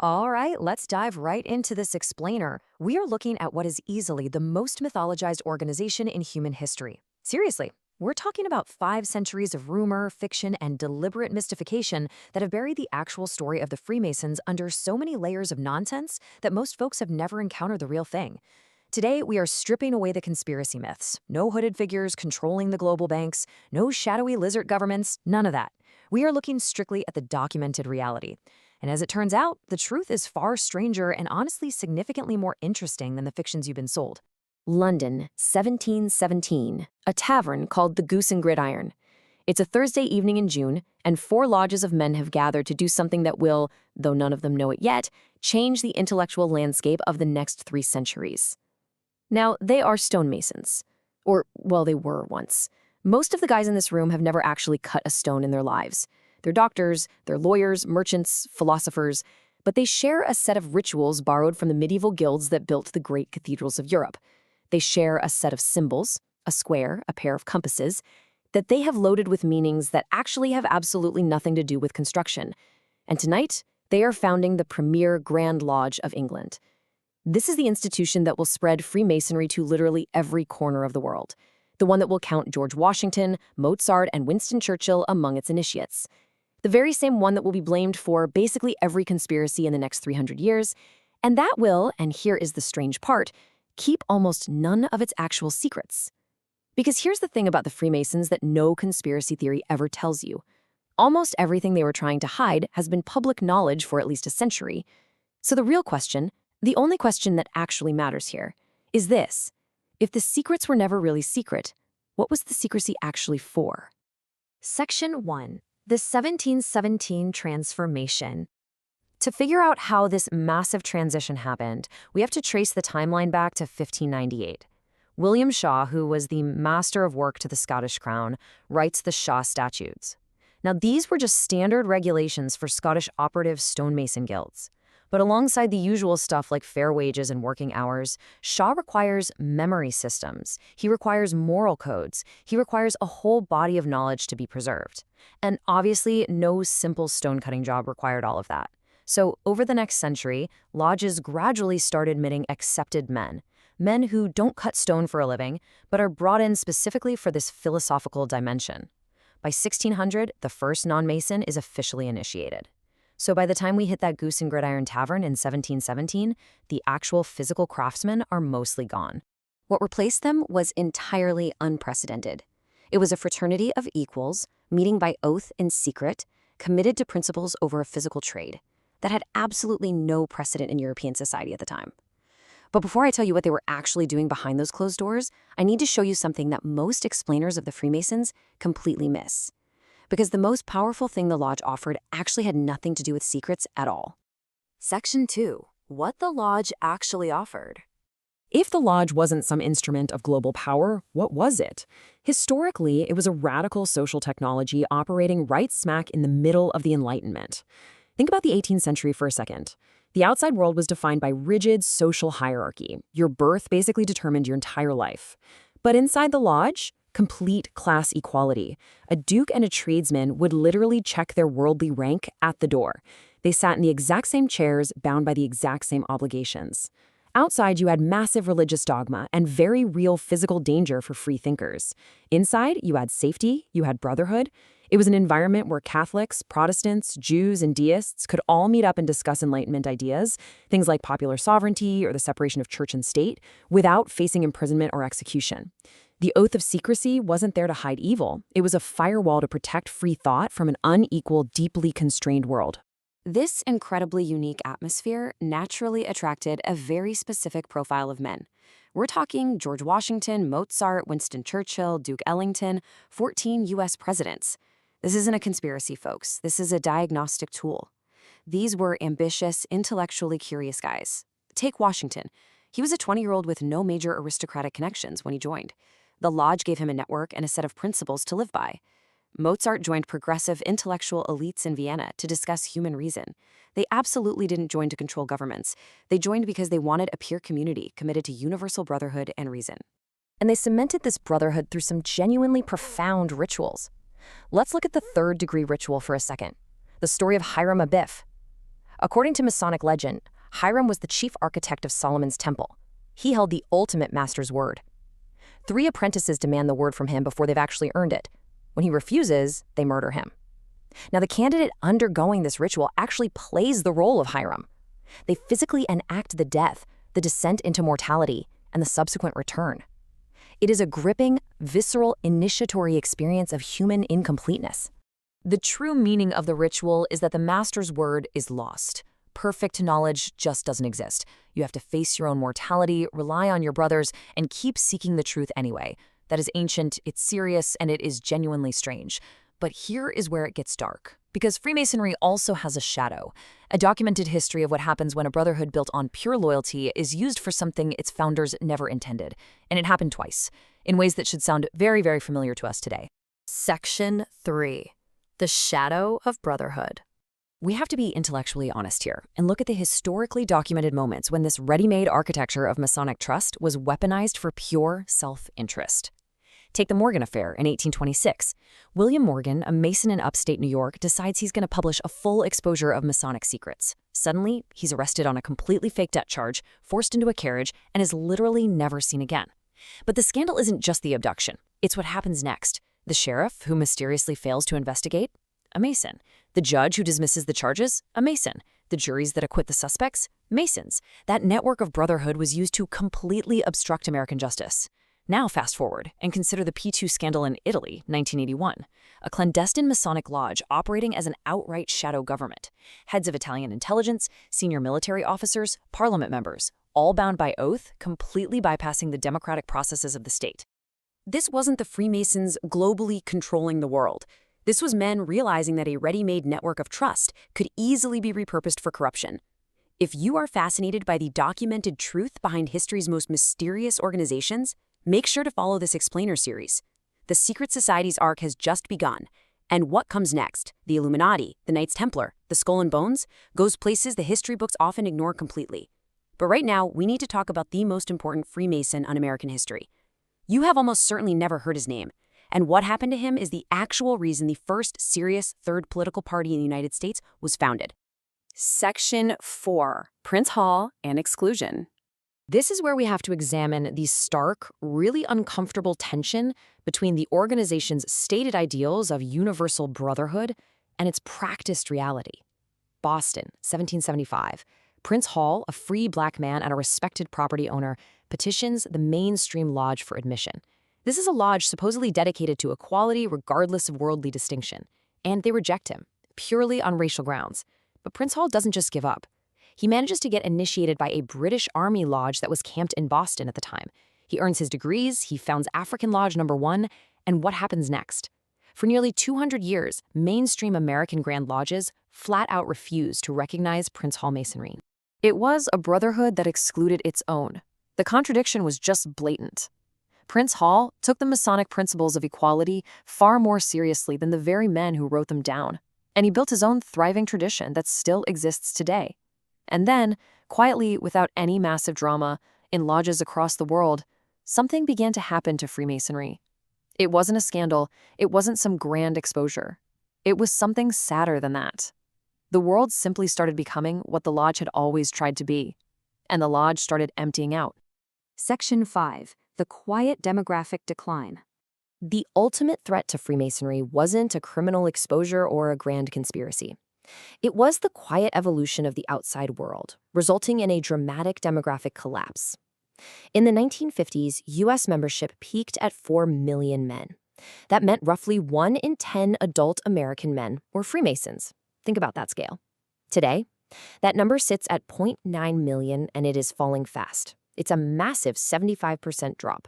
All right, let's dive right into this explainer. We are looking at what is easily the most mythologized organization in human history. Seriously, we're talking about 5 centuries of rumor, fiction, and deliberate mystification that have buried the actual story of the Freemasons under so many layers of nonsense that most folks have never encountered the real thing. Today, we are stripping away the conspiracy myths. No hooded figures controlling the global banks, no shadowy lizard governments, none of that. We are looking strictly at the documented reality. And as it turns out, the truth is far stranger and honestly significantly more interesting than the fictions you've been sold. London, 1717, a tavern called the Goose and Gridiron. It's a Thursday evening in June, and 4 lodges of men have gathered to do something that will, though none of them know it yet, change the intellectual landscape of the next 3 centuries. Now, they are stonemasons. Or, well, they were once. Most of the guys in this room have never actually cut a stone in their lives. They're doctors, they're lawyers, merchants, philosophers, but they share a set of rituals borrowed from the medieval guilds that built the great cathedrals of Europe. They share a set of symbols, a square, a pair of compasses, that they have loaded with meanings that actually have absolutely nothing to do with construction. And tonight, they are founding the premier Grand Lodge of England. This is the institution that will spread Freemasonry to literally every corner of the world. The one that will count George Washington, Mozart, and Winston Churchill among its initiates. The very same one that will be blamed for basically every conspiracy in the next 300 years, and that will, and here is the strange part, keep almost none of its actual secrets. Because here's the thing about the Freemasons that no conspiracy theory ever tells you. Almost everything they were trying to hide has been public knowledge for at least a century. So the real question, the only question that actually matters here, is this. If the secrets were never really secret, what was the secrecy actually for? Section 1. The 1717 Transformation. To figure out how this massive transition happened, we have to trace the timeline back to 1598. William Shaw, who was the master of work to the Scottish crown, writes the Shaw Statutes. Now, these were just standard regulations for Scottish operative stonemason guilds. But alongside the usual stuff like fair wages and working hours, Shaw requires memory systems. He requires moral codes. He requires a whole body of knowledge to be preserved. And obviously, no simple stone-cutting job required all of that. So over the next century, lodges gradually started admitting accepted men who don't cut stone for a living, but are brought in specifically for this philosophical dimension. By 1600, the first non-Mason is officially initiated. So by the time we hit that Goose and Gridiron Tavern in 1717, the actual physical craftsmen are mostly gone. What replaced them was entirely unprecedented. It was a fraternity of equals, meeting by oath in secret, committed to principles over a physical trade that had absolutely no precedent in European society at the time. But before I tell you what they were actually doing behind those closed doors, I need to show you something that most explainers of the Freemasons completely miss. Because the most powerful thing the lodge offered actually had nothing to do with secrets at all. Section 2. What the lodge actually offered. If the lodge wasn't some instrument of global power, what was it? Historically, it was a radical social technology operating right smack in the middle of the Enlightenment. Think about the 18th century for a second. The outside world was defined by rigid social hierarchy. Your birth basically determined your entire life. But inside the lodge, complete class equality. A duke and a tradesman would literally check their worldly rank at the door. They sat in the exact same chairs, bound by the exact same obligations. Outside, you had massive religious dogma and very real physical danger for free thinkers. Inside, you had safety, you had brotherhood. It was an environment where Catholics, Protestants, Jews, and deists could all meet up and discuss Enlightenment ideas, things like popular sovereignty or the separation of church and state, without facing imprisonment or execution. The oath of secrecy wasn't there to hide evil. It was a firewall to protect free thought from an unequal, deeply constrained world. This incredibly unique atmosphere naturally attracted a very specific profile of men. We're talking George Washington, Mozart, Winston Churchill, Duke Ellington, 14 U.S. presidents. This isn't a conspiracy, folks. This is a diagnostic tool. These were ambitious, intellectually curious guys. Take Washington. He was a 20-year-old with no major aristocratic connections when he joined. The lodge gave him a network and a set of principles to live by. Mozart joined progressive intellectual elites in Vienna to discuss human reason. They absolutely didn't join to control governments. They joined because they wanted a peer community committed to universal brotherhood and reason. And they cemented this brotherhood through some genuinely profound rituals. Let's look at the third-degree ritual for a second. The story of Hiram Abiff. According to Masonic legend, Hiram was the chief architect of Solomon's temple. He held the ultimate master's word. 3 apprentices demand the word from him before they've actually earned it. When he refuses, they murder him. Now, the candidate undergoing this ritual actually plays the role of Hiram. They physically enact the death, the descent into mortality, and the subsequent return. It is a gripping, visceral, initiatory experience of human incompleteness. The true meaning of the ritual is that the master's word is lost. Perfect knowledge just doesn't exist. You have to face your own mortality, rely on your brothers, and keep seeking the truth anyway. That is ancient, it's serious, and it is genuinely strange. But here is where it gets dark. Because Freemasonry also has a shadow. A documented history of what happens when a brotherhood built on pure loyalty is used for something its founders never intended. And it happened twice, in ways that should sound very, very familiar to us today. Section 3. The Shadow of Brotherhood. We have to be intellectually honest here and look at the historically documented moments when this ready-made architecture of Masonic trust was weaponized for pure self-interest. Take the Morgan Affair in 1826. William Morgan, a Mason in upstate New York, decides he's going to publish a full exposure of Masonic secrets. Suddenly, he's arrested on a completely fake debt charge, forced into a carriage, and is literally never seen again. But the scandal isn't just the abduction. It's what happens next. The sheriff, who mysteriously fails to investigate? A Mason. The judge who dismisses the charges? A Mason. The juries that acquit the suspects? Masons. That network of brotherhood was used to completely obstruct American justice. Now fast forward and consider the P2 scandal in Italy, 1981, a clandestine Masonic lodge operating as an outright shadow government. Heads of Italian intelligence, senior military officers, parliament members, all bound by oath, completely bypassing the democratic processes of the state. This wasn't the Freemasons globally controlling the world. This was men realizing that a ready-made network of trust could easily be repurposed for corruption. If you are fascinated by the documented truth behind history's most mysterious organizations, make sure to follow this explainer series. The secret society's arc has just begun, and what comes next, the Illuminati, the Knights Templar, the Skull and Bones, goes places the history books often ignore completely. But right now, we need to talk about the most important Freemason on American history. You have almost certainly never heard his name, and what happened to him is the actual reason the first serious third political party in the United States was founded. Section 4. Prince Hall and Exclusion. This is where we have to examine the stark, really uncomfortable tension between the organization's stated ideals of universal brotherhood and its practiced reality. Boston, 1775. Prince Hall, a free black man and a respected property owner, petitions the mainstream lodge for admission. This is a lodge supposedly dedicated to equality regardless of worldly distinction, and they reject him, purely on racial grounds. But Prince Hall doesn't just give up. He manages to get initiated by a British Army lodge that was camped in Boston at the time. He earns his degrees, he founds African Lodge No. 1, and what happens next? For nearly 200 years, mainstream American Grand Lodges flat out refused to recognize Prince Hall Masonry. It was a brotherhood that excluded its own. The contradiction was just blatant. Prince Hall took the Masonic principles of equality far more seriously than the very men who wrote them down, and he built his own thriving tradition that still exists today. And then, quietly, without any massive drama, in lodges across the world, something began to happen to Freemasonry. It wasn't a scandal, it wasn't some grand exposure. It was something sadder than that. The world simply started becoming what the lodge had always tried to be, and the lodge started emptying out. Section 5. The Quiet Demographic Decline. The ultimate threat to Freemasonry wasn't a criminal exposure or a grand conspiracy. It was the quiet evolution of the outside world, resulting in a dramatic demographic collapse. In the 1950s, U.S. membership peaked at 4 million men. That meant roughly 1 in 10 adult American men were Freemasons. Think about that scale. Today, that number sits at 0.9 million, and it is falling fast. It's a massive 75% drop.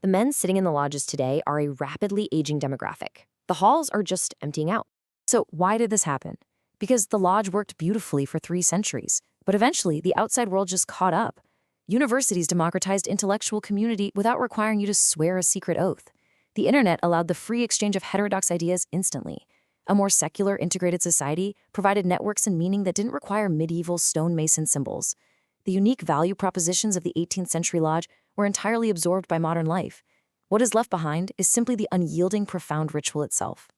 The men sitting in the lodges today are a rapidly aging demographic. The halls are just emptying out. So why did this happen? Because the lodge worked beautifully for 3 centuries, but eventually the outside world just caught up. Universities democratized intellectual community without requiring you to swear a secret oath. The internet allowed the free exchange of heterodox ideas instantly. A more secular, integrated society provided networks and meaning that didn't require medieval stonemason symbols. The unique value propositions of the 18th century lodge were entirely absorbed by modern life. What is left behind is simply the unyielding, profound ritual itself.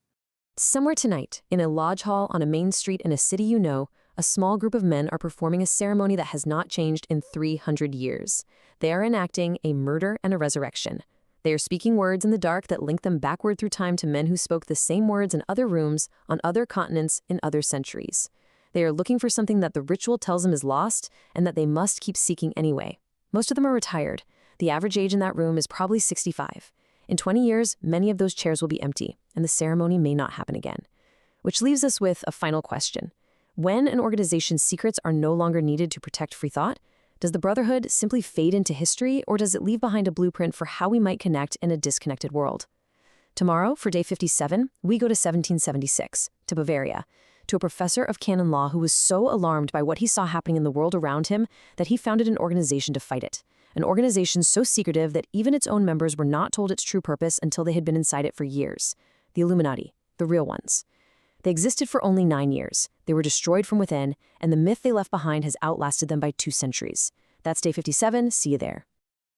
Somewhere tonight, in a lodge hall on a main street in a city you know, A small group of men are performing a ceremony that has not changed in 300 years. They are enacting a murder and a resurrection. They are speaking words in the dark that link them backward through time to men who spoke the same words in other rooms, on other continents, in other centuries. They are looking for something that the ritual tells them is lost and that they must keep seeking anyway. Most of them are retired. The average age in that room is probably 65. In 20 years, many of those chairs will be empty, and the ceremony may not happen again. Which leaves us with a final question. When an organization's secrets are no longer needed to protect free thought, does the Brotherhood simply fade into history, or does it leave behind a blueprint for how we might connect in a disconnected world? Tomorrow, for day 57, we go to 1776, to Bavaria, to a professor of canon law who was so alarmed by what he saw happening in the world around him that he founded an organization to fight it. An organization so secretive that even its own members were not told its true purpose until they had been inside it for years. The Illuminati, the real ones. They existed for only 9 years. They were destroyed from within, and the myth they left behind has outlasted them by 2 centuries. That's day 57. See you there.